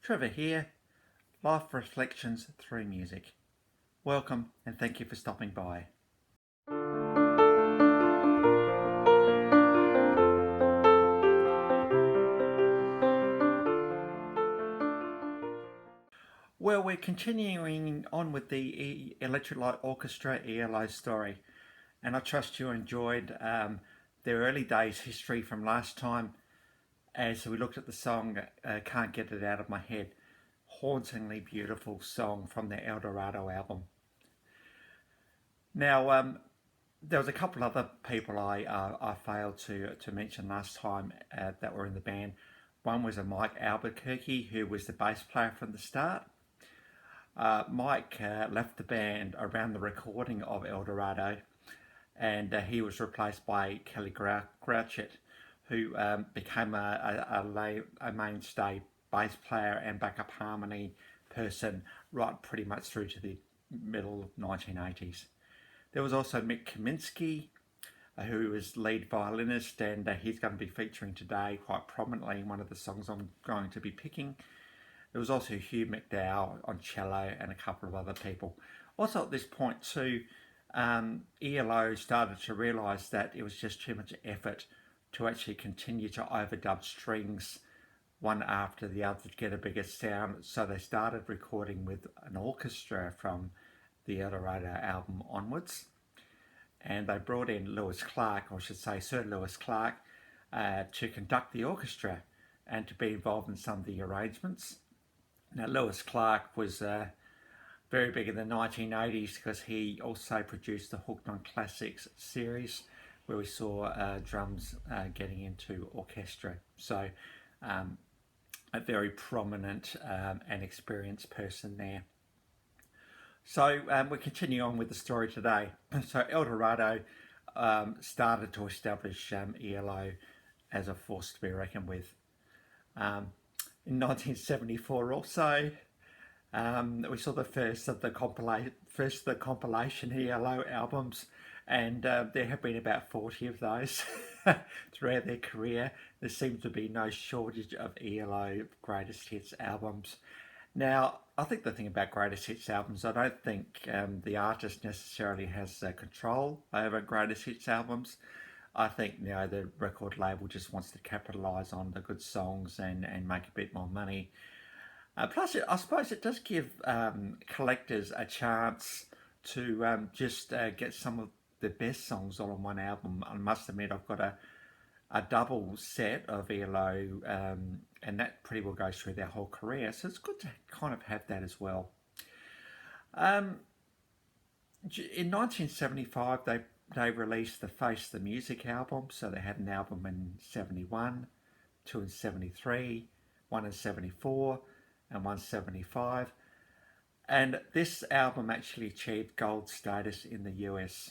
Trevor here, Life Reflections through Music. Welcome and thank you for stopping by. Well, we're continuing on with the Electric Light Orchestra ELO story, and I trust you enjoyed their early days history from last time as we looked at the song Can't Get It Out of My Head. Hauntingly beautiful song from the El Dorado album. Now, there was a couple other people I failed to mention last time that were in the band. One was a Mike Albuquerque, who was the bass player from the start. Mike left the band around the recording of El Dorado, and he was replaced by Kelly Grouchett, who became a mainstay bass player and backup harmony person right pretty much through to the middle 1980s. There was also Mick Kaminsky, who was lead violinist, and he's going to be featuring today quite prominently in one of the songs I'm going to be picking. There was also Hugh McDowell on cello and a couple of other people. Also at this point too, ELO started to realise that it was just too much effort to actually continue to overdub strings one after the other to get a bigger sound. So they started recording with an orchestra from the El Dorado album onwards. And they brought in Lewis Clark, or I should say Sir Lewis Clark, to conduct the orchestra and to be involved in some of the arrangements. Now, Lewis Clark was very big in the 1980s because he also produced the Hooked on Classics series, where we saw drums getting into orchestra. So a very prominent and experienced person there. So we continue on with the story today. So El Dorado started to establish ELO as a force to be reckoned with. In 1974 also, we saw the first of the compilation ELO albums, and there have been about 40 of those throughout their career. There seems to be no shortage of ELO greatest hits albums. Now, I think the thing about greatest hits albums, I don't think the artist necessarily has control over greatest hits albums. I think the record label just wants to capitalise on the good songs and make a bit more money. Plus, I suppose it does give collectors a chance to just get some of the best songs all on one album. I must admit, I've got a double set of ELO, and that pretty well goes through their whole career. So it's good to kind of have that as well. In 1975, they released the Face the Music album. So they had an album in 71, two in 73, one in 74, and one 75. And this album actually achieved gold status in the US.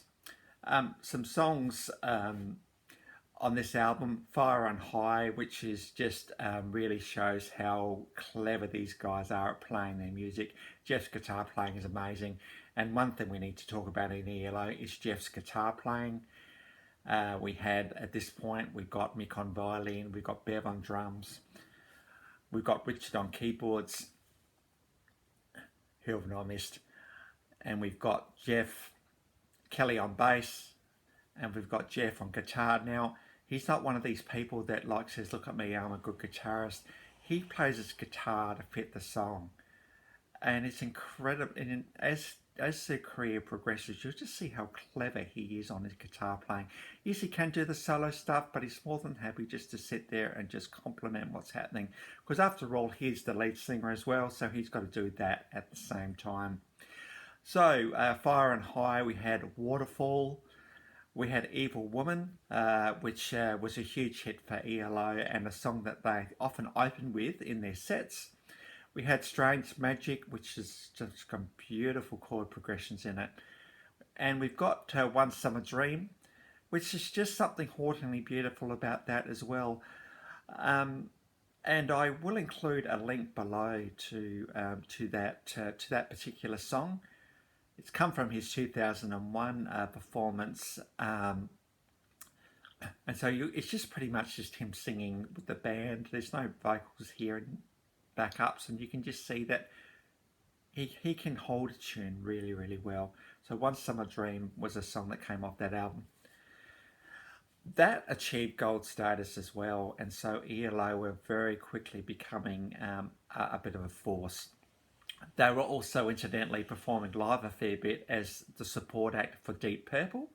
Some songs on this album, Fire and High, which is just really shows how clever these guys are at playing their music. Jeff's guitar playing is amazing. And one thing we need to talk about in ELO is Jeff's guitar playing. We had, at this point, we've got Mick on violin, we've got Bev on drums, we've got Richard on keyboards, who have I missed, and we've got Kelly on bass, and we've got Jeff on guitar. Now, he's not one of these people that says, look at me, I'm a good guitarist. He plays his guitar to fit the song. And it's incredible. And as their career progresses, you'll just see how clever he is on his guitar playing. Yes, he can do the solo stuff, but he's more than happy just to sit there and just compliment what's happening. Because after all, he's the lead singer as well, so he's got to do that at the same time. So, Fire and High, we had Waterfall. We had Evil Woman, which was a huge hit for ELO and a song that they often open with in their sets. We had Strange Magic, which has just got beautiful chord progressions in it. And we've got One Summer Dream, which is just something hauntingly beautiful about that as well. And I will include a link below to that particular song. It's come from his 2001 performance, and so it's just pretty much just him singing with the band. There's no vocals here, backups, and you can just see that he can hold a tune really, really well. So One Summer Dream was a song that came off that album. That achieved gold status as well, and so ELO were very quickly becoming a bit of a force. They were also incidentally performing live a fair bit as the support act for Deep Purple.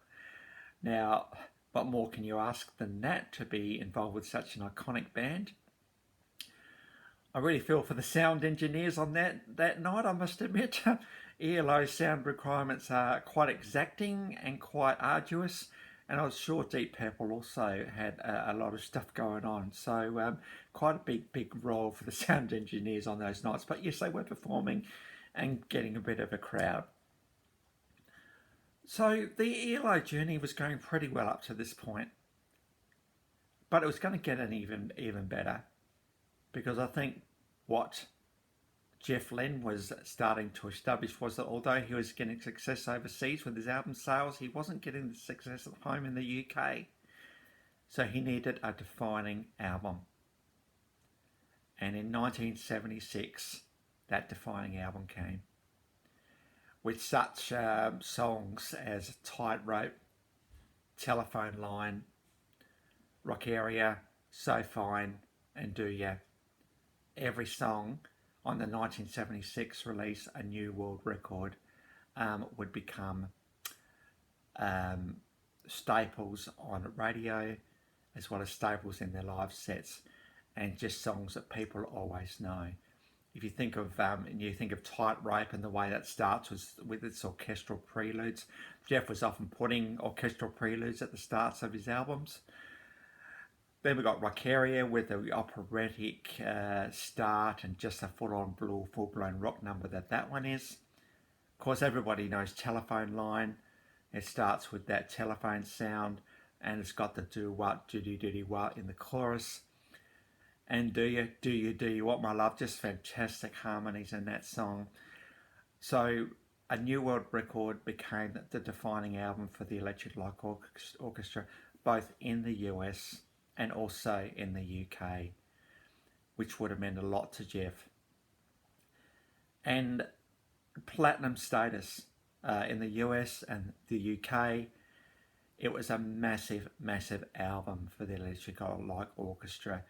Now, what more can you ask than that to be involved with such an iconic band? I really feel for the sound engineers on that night, I must admit. ELO sound requirements are quite exacting and quite arduous, and I was sure Deep Purple also had a lot of stuff going on. So quite a big role for the sound engineers on those nights. But yes, they were performing and getting a bit of a crowd. So the ELO journey was going pretty well up to this point, but it was going to get an even better, because I think what Jeff Lynne was starting to establish was that although he was getting success overseas with his album sales, he wasn't getting the success at home in the UK. So he needed a defining album. And in 1976, that defining album came, with such songs as Tightrope, Telephone Line, Rock Area, So Fine, and Do Ya. Every song on the 1976 release, A New World Record, would become staples on radio, as well as staples in their live sets, and just songs that people always know. If you think of Tightrope and the way that starts with its orchestral preludes, Jeff was often putting orchestral preludes at the starts of his albums. Then we got Rock Area with the operatic start and just a full-blown rock number that one is. Of course, everybody knows Telephone Line. It starts with that telephone sound, and it's got the do-what, do-do-do-do-what in the chorus. And Do You Want My Love, just fantastic harmonies in that song. So A New World Record became the defining album for the Electric Light Orchestra, both in the US and also in the UK, which would have meant a lot to Jeff. And platinum status in the US and the UK, it was a massive, massive album for the Electric Light Orchestra.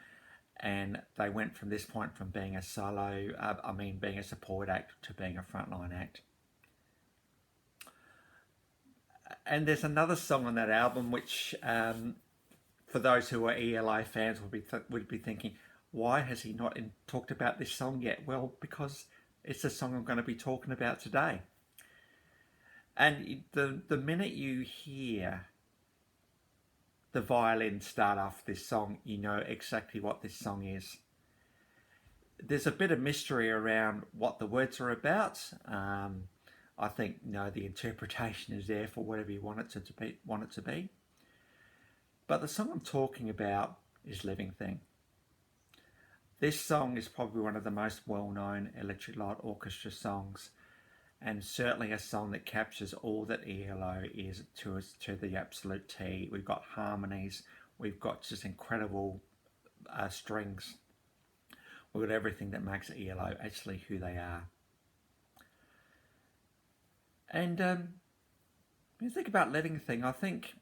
And they went from this point from being a being a support act to being a frontline act. And there's another song on that album which, for those who are ELO fans, would be thinking, why has he not talked about this song yet? Well, because it's the song I'm going to be talking about today. And the minute you hear the violin start off this song, you know exactly what this song is. There's a bit of mystery around what the words are about. I think the interpretation is there for whatever you want it to be. But the song I'm talking about is Living Thing. This song is probably one of the most well-known Electric Light Orchestra songs, and certainly a song that captures all that ELO is to the absolute T. We've got harmonies, we've got just incredible strings, we've got everything that makes ELO actually who they are. And when you think about Living Thing, I think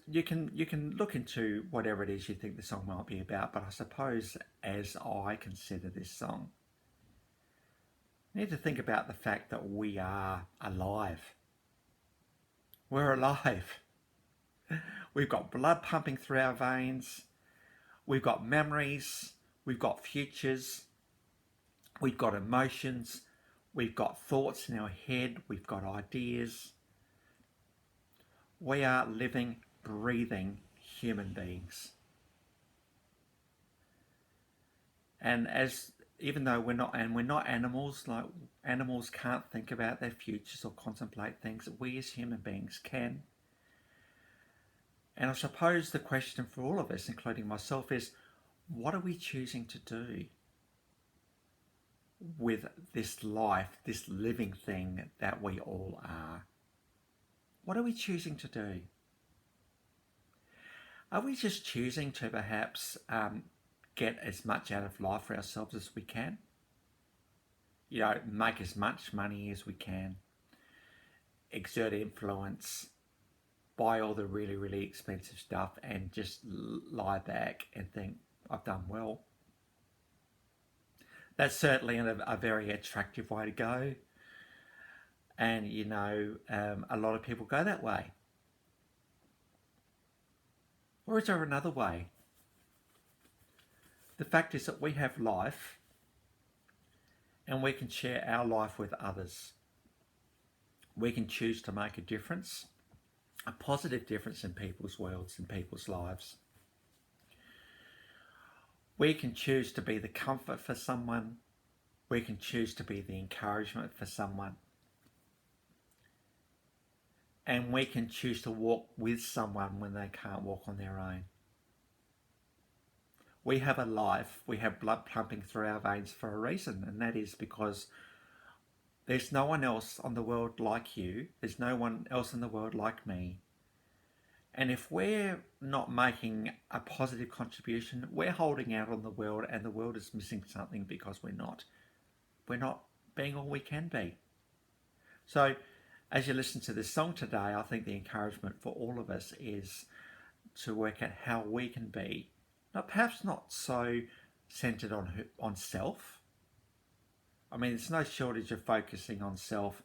you can look into whatever it is you think the song might be about, but I suppose as I consider this song, you need to think about the fact that we are alive. We're alive. We've got blood pumping through our veins. We've got memories. We've got futures. We've got emotions. We've got thoughts in our head. We've got ideas. We are living, breathing human beings. And even though we're not animals, like animals can't think about their futures or contemplate things, we as human beings can. And I suppose the question for all of us, including myself, is what are we choosing to do with this life, this living thing that we all are? What are we choosing to do? Are we just choosing to perhaps get as much out of life for ourselves as we can? You know, make as much money as we can, exert influence, buy all the really, really expensive stuff, and just lie back and think, I've done well. That's certainly a very attractive way to go. And, you know, a lot of people go that way. Or is there another way? The fact is that we have life and we can share our life with others. We can choose to make a difference, a positive difference in people's worlds and people's lives. We can choose to be the comfort for someone. We can choose to be the encouragement for someone. And we can choose to walk with someone when they can't walk on their own. We have a life, we have blood pumping through our veins for a reason, and that is because there's no one else on the world like you. There's no one else in the world like me. And if we're not making a positive contribution, we're holding out on the world, and the world is missing something because we're not being all we can be. So as you listen to this song today, I think the encouragement for all of us is to work out how we can be, perhaps not so centered on self. I mean, there's no shortage of focusing on self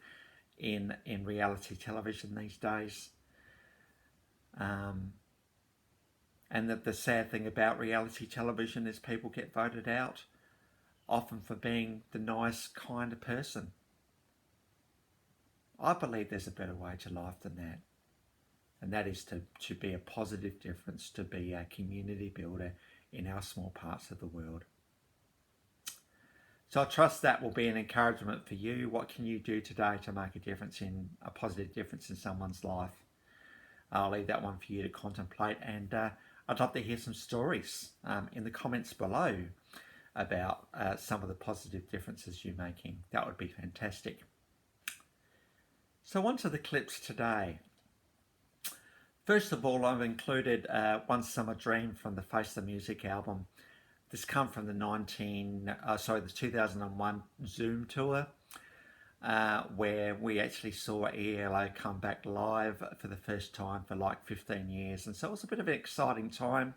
in reality television these days. And the sad thing about reality television is people get voted out, often for being the nice, kind of person. I believe there's a better way to life than that. And that is to be a positive difference, to be a community builder in our small parts of the world. So I trust that will be an encouragement for you. What can you do today to make a positive difference in someone's life? I'll leave that one for you to contemplate, and I'd love to hear some stories in the comments below about some of the positive differences you're making. That would be fantastic. So on to the clips today. First of all, I've included One Summer Dream from the Face the Music album. This comes from the 2001 Zoom tour, where we actually saw ELO come back live for the first time for like 15 years. And so it was a bit of an exciting time.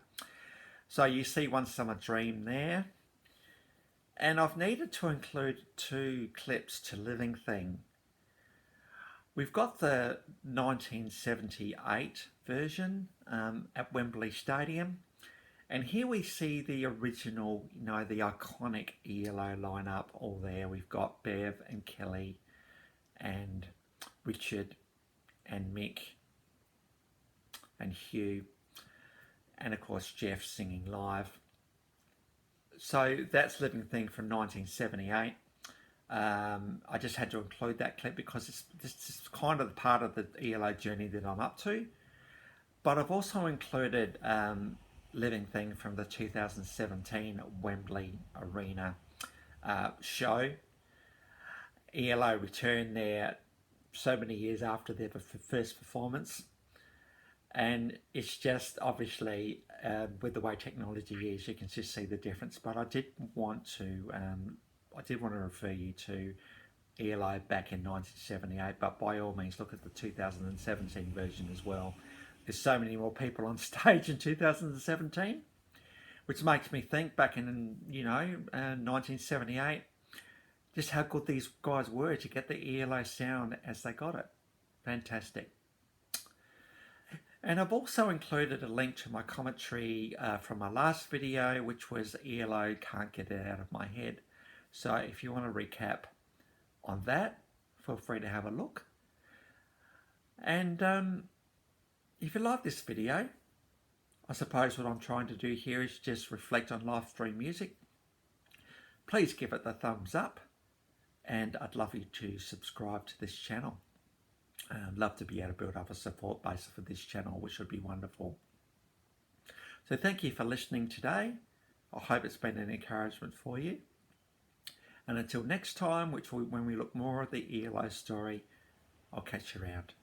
So you see One Summer Dream there. And I've needed to include 2 clips to Living Thing. We've got the 1978 version at Wembley Stadium. And here we see the original, the iconic ELO lineup all there. We've got Bev and Kelly and Richard and Mick and Hugh and of course Jeff singing live. So that's Living Thing from 1978. I just had to include that clip because this is kind of the part of the ELO journey that I'm up to. But I've also included Living Thing from the 2017 Wembley Arena show. ELO returned there so many years after their first performance, and it's just obviously with the way technology is, you can just see the difference. But I did want to refer you to ELO back in 1978, but by all means look at the 2017 version as well. There's so many more people on stage in 2017, which makes me think back in 1978, just how good these guys were to get the ELO sound as they got it. Fantastic. And I've also included a link to my commentary from my last video, which was ELO Can't Get It Out of My Head. So if you want to recap on that, feel free to have a look. And if you like this video, I suppose what I'm trying to do here is just reflect on live stream music. Please give it the thumbs up, and I'd love you to subscribe to this channel. I'd love to be able to build up a support base for this channel, which would be wonderful. So thank you for listening today. I hope it's been an encouragement for you. And until next time, when we look more at the ELO story, I'll catch you around.